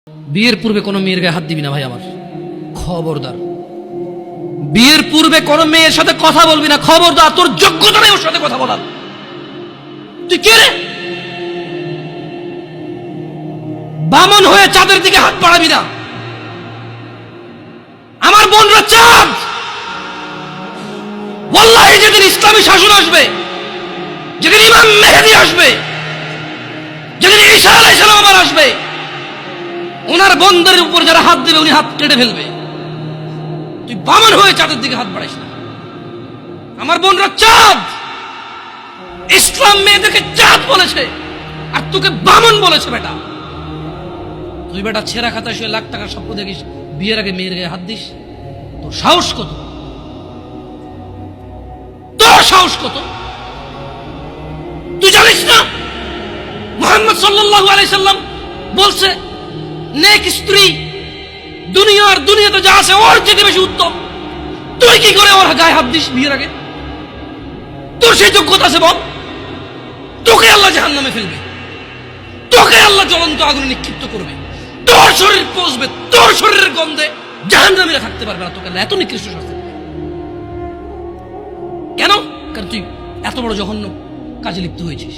বিয়ের পূর্বে কোনো মেয়ের গায়ে হাত দিবি না ভাই আমার, খবরদার। বিয়ের পূর্বে কোনো মেয়ের সাথে কথা বলবি না, খবরদার। তোর যোগ্যতা নেই ওর সাথে কথা বলার। তুই কে রে? বামন হয়ে চাঁদের দিকে হাত বাড়াবি না। আমার বোনরা চাঁদ। ওয়াল্লাহি যেদিন ইসলামী শাসন আসবে, যেদিন ইমাম মেহেদী আসবে, যেদিন ঈসা আলাইহিস সালাম আবার আসবে, ওনার বন্ধের উপর যারা হাত দেবে উনি হাত কেটে ফেলবে। তুই বামন হয়ে চাঁদের দিকে হাত বাড়াইস না। আমার বোনরা চাঁদ। ইসলাম মেয়েদেরকে চাঁদ বলেছে আর তোকে বামন বলেছে। বেটা তুই বেটা ছেঁড়া খাতায় শুয়ে লাখ টাকার স্বপ্ন দেখিস, বিয়ের আগে মেয়ের গায়ে হাত দিস? তোর সাহস কত? তোর সাহস কত? তুই জানিস না মুহাম্মদ সাল্লাল্লাহু আলাইহি সাল্লাম বলছে নেক স্ত্রী দুনিয়াতে যা আছে ওর চেয়ে বেশি উত্তম। তুই কি করে ওর গায়ে হাত দিস বিয়ের আগে? তোর সেই যোগ্যতা আছে বল? তোকে আল্লাহ জাহান্নামে ফেলবে, তোকে আল্লাহ জ্বলন্ত আগুনে নিক্ষিপ্ত করবে, তোর শরীর পচবে, তোর শরীরের গন্ধে জাহান্নামীরা থাকতে পারবে না। তোকে আল্লাহ এত নিকৃষ্ট শাস্তি দেবে কেন? কারণ তুই এত বড় জঘন্য কাজে লিপ্ত হয়েছিস।